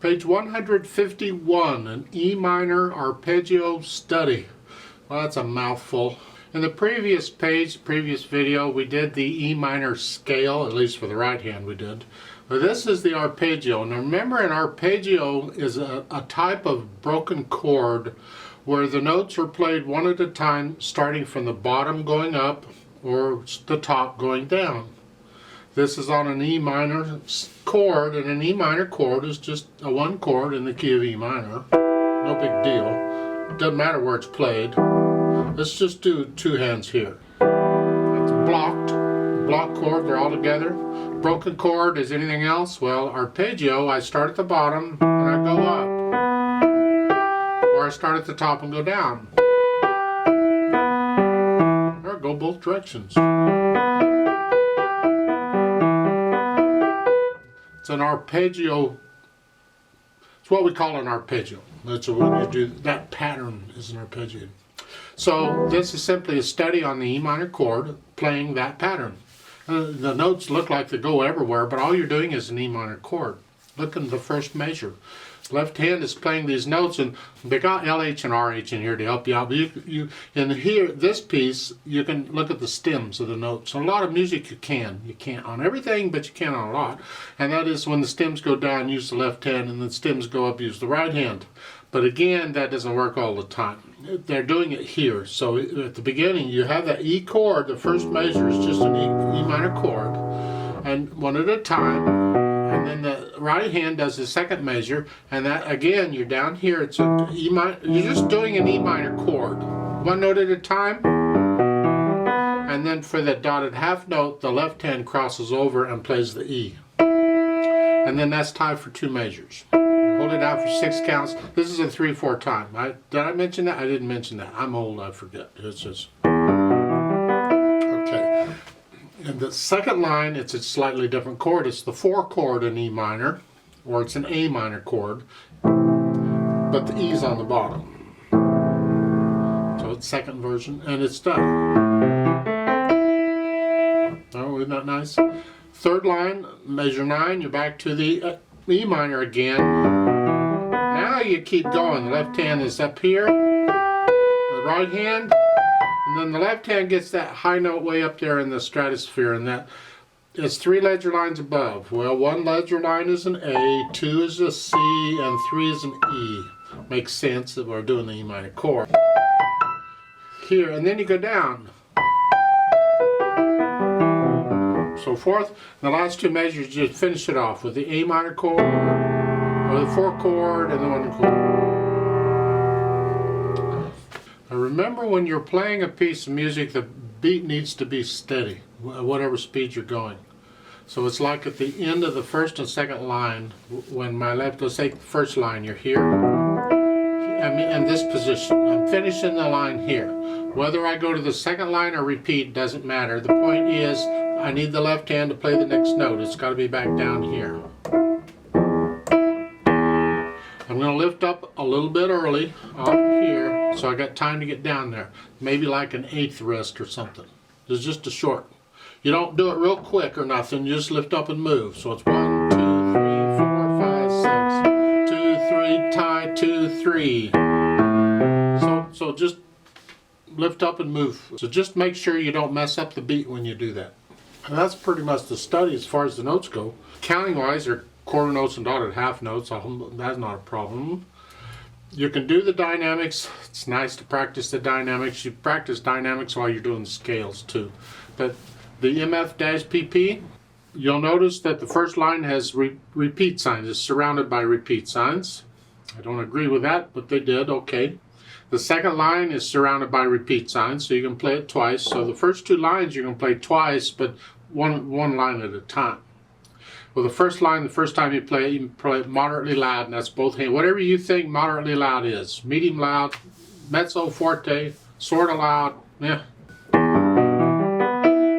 Page 151, an E Minor Arpeggio Study. Well, that's a mouthful. In the previous video, we did the E minor scale, at least for the right hand we did. But this is the arpeggio. Now remember, an arpeggio is a type of broken chord where the notes are played one at a time, starting from the bottom going up or the top going down. This is on an E minor chord, and an E minor chord is just a one chord in the key of E minor. No big deal. Doesn't matter where it's played. Let's just do two hands here. It's block chord, they're all together. Broken chord is anything else? Well, arpeggio, I start at the bottom and I go up. Or I start at the top and go down. Or go both directions. It's an arpeggio. It's what we call an arpeggio. That's when you do that pattern is an arpeggio. So this is simply a study on the E minor chord playing that pattern. The notes look like they go everywhere, but all you're doing is an E minor chord. Look at the first measure. Left hand is playing these notes, and they got LH and RH in here to help you out. But in here, this piece, you can look at the stems of the notes. On a lot of music you can't on everything, but you can on a lot. And that is when the stems go down, use the left hand, and the stems go up, use the right hand. But again, that doesn't work all the time. They're doing it here. So at the beginning, you have that E chord. The first measure is just an E minor chord, and one at a time. And then the right hand does the second measure, and that again, you're down here. It's an E minor. You're just doing an E minor chord, one note at a time. And then for the dotted half note, the left hand crosses over and plays the E. And then that's time for two measures. Hold it out for 6 counts. This is a 3/4 time. Did I mention that? I didn't mention that. I'm old, I forget. It's just... Okay. And the second line, it's a slightly different chord. It's the 4 chord in E minor, or it's an A minor chord, but the E's on the bottom. So it's second version, and it's done. Oh, isn't that nice? Third line, measure 9, you're back to the E minor again. Now you keep going. The left hand is up here, the right hand, and then the left hand gets that high note way up there in the stratosphere, and that is 3 ledger lines above. Well, 1 ledger line is an A, 2 is a C, and 3 is an E. Makes sense that we're doing the E minor chord. Here, and then you go down. So forth. The last 2 measures, just finish it off with the A minor chord, or the 4 chord, and the 1 chord. Now remember, when you're playing a piece of music, the beat needs to be steady, whatever speed you're going. So it's like at the end of the first and second line, when my left, let's say the first line, you're here. I'm in this position. I'm finishing the line here. Whether I go to the second line or repeat doesn't matter. The point is, I need the left hand to play the next note. It's got to be back down here. I'm going to lift up a little bit early off here, so I got time to get down there. Maybe like an 1/8 rest or something. It's just a short. You don't do it real quick or nothing. You just lift up and move. So it's 1, 2, 3, 4, 5, 6, 2, 3, tie, 2, 3. So just lift up and move. So just make sure you don't mess up the beat when you do that. And that's pretty much the study as far as the notes go. Counting wise, they're quarter notes and dotted half notes. That's not a problem. You can do the dynamics. It's nice to practice the dynamics. You practice dynamics while you're doing scales too. But the MF-PP, you'll notice that the first line has repeat signs. It's surrounded by repeat signs. I don't agree with that, but they did. Okay. The second line is surrounded by repeat signs, so you can play it twice. So the first 2 lines you can play twice, but one line at a time. Well, the first line, the first time you play it moderately loud, and that's both hands. Whatever you think moderately loud is. Medium loud, mezzo, forte, sort of loud, yeah.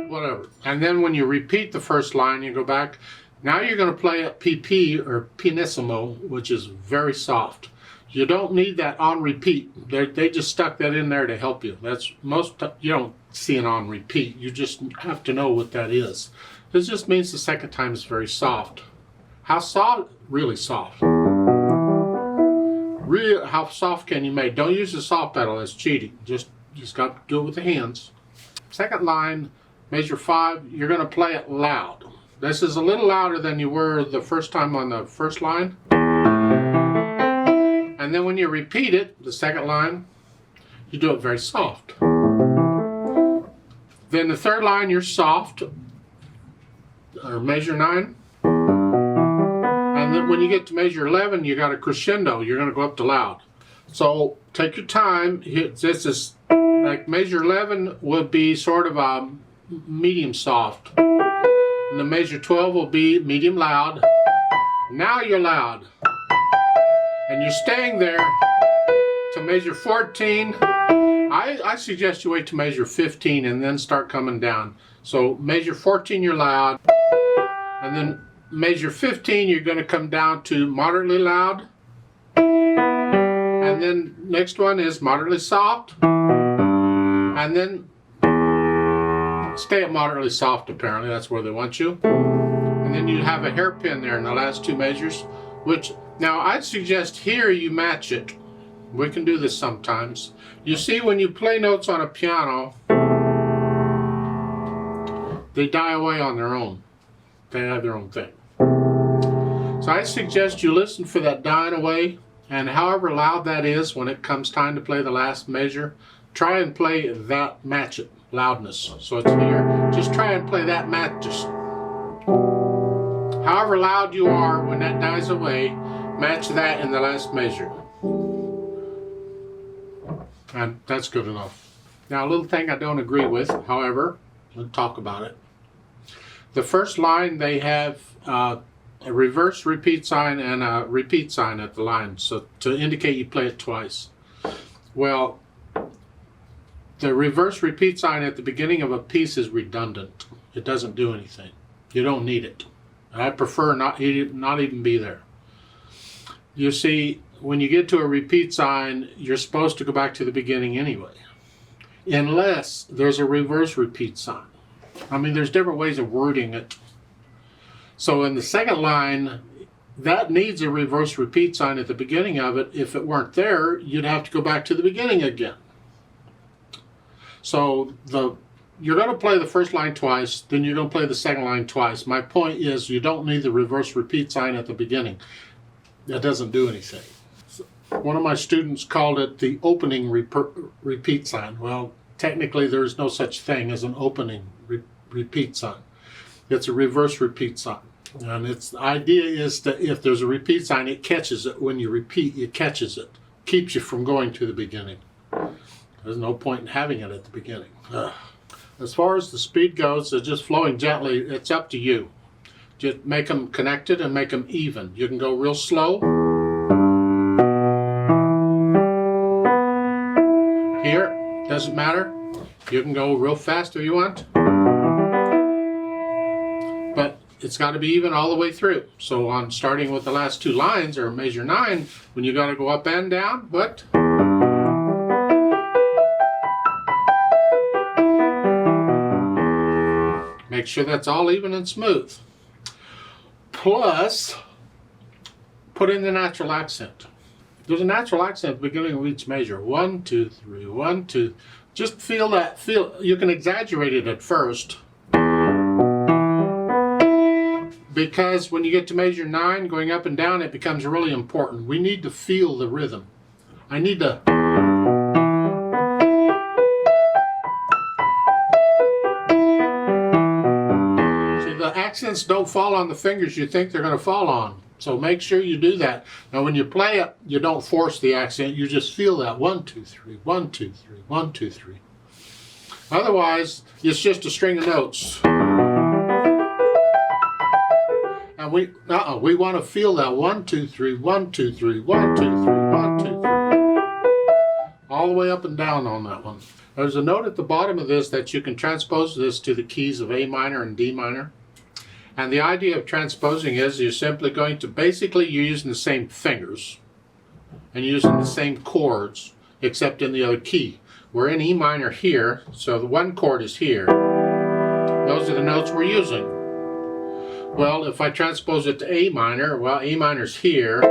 Whatever. And then when you repeat the first line, you go back. Now you're going to play a PP, or pianissimo, which is very soft. You don't need that on repeat. They just stuck that in there to help you. You don't see it on repeat. You just have to know what that is. This just means the second time is very soft. How soft? Really soft. Real, how soft can you make? Don't use the soft pedal, that's cheating. Just got to do it with the hands. Second line, measure 5, you're going to play it loud. This is a little louder than you were the first time on the first line. And then when you repeat it, the second line, you do it very soft. Then the third line, you're soft, or measure 9. And then when you get to measure 11, you got a crescendo. You're going to go up to loud. So take your time. This is like measure 11 would be sort of a medium soft. And the measure 12 will be medium loud. Now you're loud. And you're staying there to measure 14. I suggest you wait to measure 15 and then start coming down. So measure 14, you're loud. And then measure 15, you're going to come down to moderately loud. And then next one is moderately soft. And then stay at moderately soft, apparently. That's where they want you. And then you have a hairpin there in the last 2 measures, which now I'd suggest here you match it. We can do this sometimes. You see, when you play notes on a piano, they die away on their own. They have their own thing. So I suggest you listen for that dying away, and however loud that is when it comes time to play the last measure, try and play that, match it, loudness. So it's here. Just try and play that match. Just however loud you are when that dies away, match that in the last measure. And that's good enough. Now, a little thing I don't agree with, however, we'll talk about it. The first line, they have a reverse repeat sign and a repeat sign at the line, so to indicate you play it twice. Well, the reverse repeat sign at the beginning of a piece is redundant. It doesn't do anything. You don't need it. I prefer not even be there. You see, when you get to a repeat sign, you're supposed to go back to the beginning anyway, unless there's a reverse repeat sign. I mean, there's different ways of wording it. So in the second line, that needs a reverse repeat sign at the beginning of it. If it weren't there, you'd have to go back to the beginning again. So you're going to play the first line twice, then you're going to play the second line twice. My point is, you don't need the reverse repeat sign at the beginning. That doesn't do anything. One of my students called it the opening repeat sign. Well, technically there's no such thing as an opening repeat sign. It's a reverse repeat sign. And the idea is that if there's a repeat sign, it catches it. When you repeat, it catches it. Keeps you from going to the beginning. There's no point in having it at the beginning. As far as the speed goes, they're just flowing gently. It's up to you. Just make them connected and make them even. You can go real slow. Here, doesn't matter. You can go real fast if you want. But it's got to be even all the way through. So on starting with the last 2 lines, or measure 9, when you got to go up and down, what? Make sure that's all even and smooth. Plus, put in the natural accent. There's a natural accent at the beginning of each measure. 1, 2, 3, 1, 2. Just feel that. You can exaggerate it at first. Because when you get to measure 9, going up and down, it becomes really important. We need to feel the rhythm. I need to... Accents don't fall on the fingers you think they're going to fall on. So make sure you do that. Now when you play it, you don't force the accent. You just feel that 1, 2, 3, 1, 2, 3, 1, 2, 3. Otherwise, it's just a string of notes. And we want to feel that 1, 2, 3, 1, 2, 3, 1, 2, 3, 1, 2, 3. All the way up and down on that one. There's a note at the bottom of this that you can transpose this to the keys of A minor and D minor. And the idea of transposing is you're simply going to, basically you're using the same fingers and using the same chords except in the other key. We're in E minor here, so the one chord is here. Those are the notes we're using. Well, if I transpose it to A minor, well, A minor's here,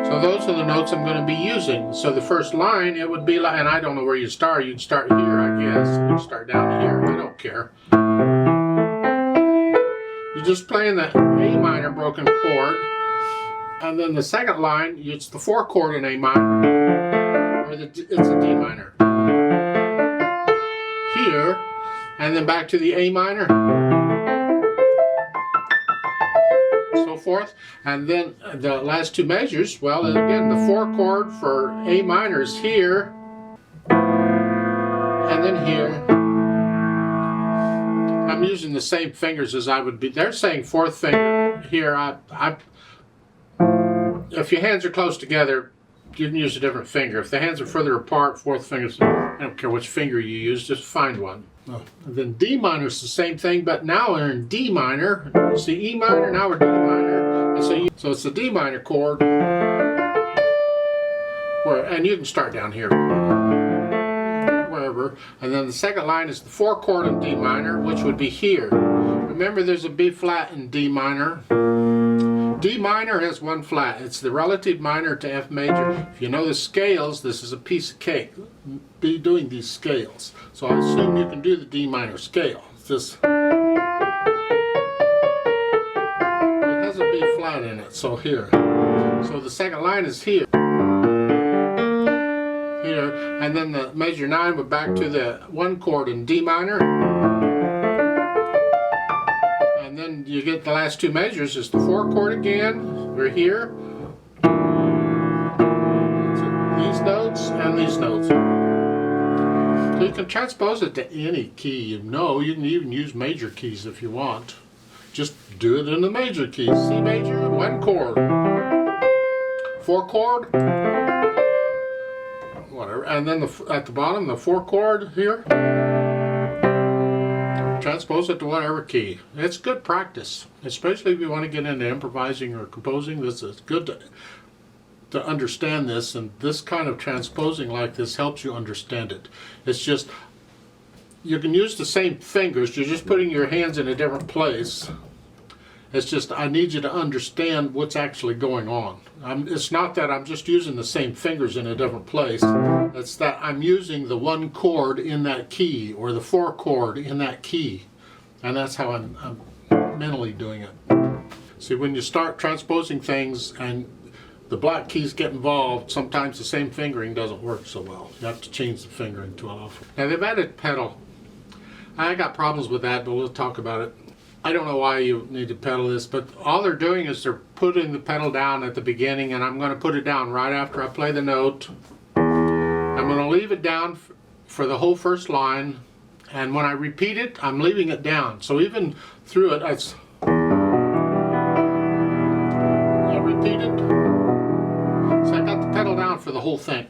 So those are the notes I'm going to be using. So the first line, it would be like, and I don't know where you start. You'd start here, I guess. You'd start down here. I don't care. You're just playing the A minor broken chord. And then the second line, it's the 4 chord in A minor. Or it's a D minor. Here. And then back to the A minor. So forth. And then the last 2 measures, well, again, the 4 chord for A minor is here. And then here. I'm using the same fingers as I would be. They're saying 4th finger here. If your hands are close together, you can use a different finger. If the hands are further apart, 4th finger. I don't care which finger you use, just find one. And then D minor is the same thing, but now we're in D minor. See E minor, now we're D minor. And so it's the D minor chord. And you can start down here. Wherever. And then the second line is the 4 chord in D minor, which would be here. Remember, there's a B flat in D minor. D minor has 1 flat. It's the relative minor to F major. If you know the scales, this is a piece of cake. Be doing these scales. So I assume you can do the D minor scale. It's just, it has a B flat in it, so here. So the second line is here. Here, and then the measure 9 would back to the 1 chord in D minor. And then you get the last 2 measures is the 4 chord again. We're here. These notes and these notes. So you can transpose it to any key you know. You can even use major keys if you want. Just do it in the major key. C major, 1 chord. 4 chord. Whatever. And then at the bottom, the 4 chord here. Transpose it to whatever key. It's good practice, especially if you want to get into improvising or composing. This is good to understand this, and this kind of transposing like this helps you understand it. It's just, you can use the same fingers, you're just putting your hands in a different place. It's just, I need you to understand what's actually going on. It's not that I'm just using the same fingers in a different place. It's that I'm using the 1 chord in that key, or the 4 chord in that key. And that's how I'm mentally doing it. See, when you start transposing things and the black keys get involved, sometimes the same fingering doesn't work so well. You have to change the fingering to allow for it. Now they've added pedal. I got problems with that, but we'll talk about it. I don't know why you need to pedal this, but all they're doing is they're putting the pedal down at the beginning, and I'm going to put it down right after I play the note. I'm going to leave it down for the whole first line, and when I repeat it, I'm leaving it down. So even through it, I repeat it. So I got the pedal down for the whole thing.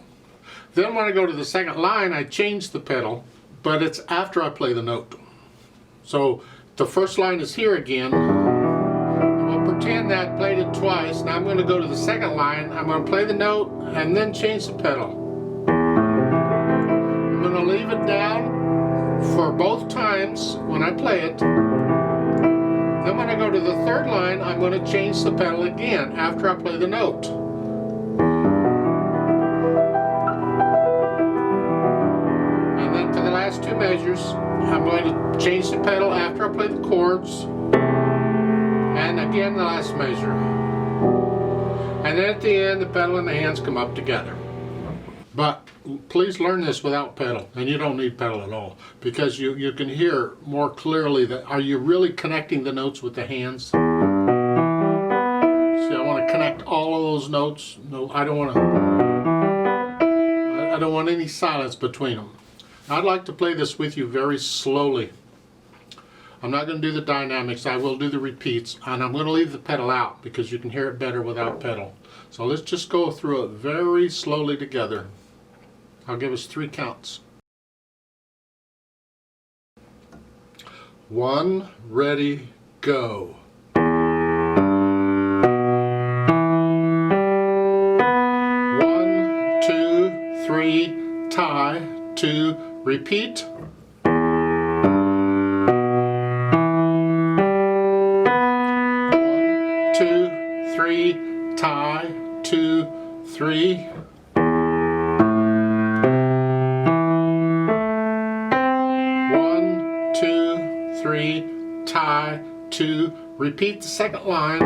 Then when I go to the second line, I change the pedal, but it's after I play the note. So the first line is here again. We'll pretend that I played it twice. Now I'm going to go to the second line. I'm going to play the note and then change the pedal. I'm going to leave it down for both times when I play it. Then when I go to the third line, I'm going to change the pedal again after I play the note. And then for the last 2 measures, I'm going to change the pedal after I play the chords, and again the last measure. And then at the end, the pedal and the hands come up together. But please learn this without pedal, and you don't need pedal at all, because you can hear more clearly that, are you really connecting the notes with the hands? See, I want to connect all of those notes. No, I don't want any silence between them. I'd like to play this with you very slowly. I'm not going to do the dynamics, I will do the repeats, and I'm going to leave the pedal out because you can hear it better without pedal. So let's just go through it very slowly together. I'll give us 3 counts. 1, ready, go. 1, 2, 3, tie, 2, repeat. 1, 2, 3, tie, 2, 3. 1, 2, 3, tie, 2. Repeat the second line.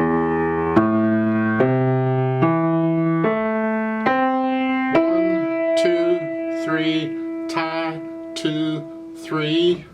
1, 2, 3, tie, 2, 3.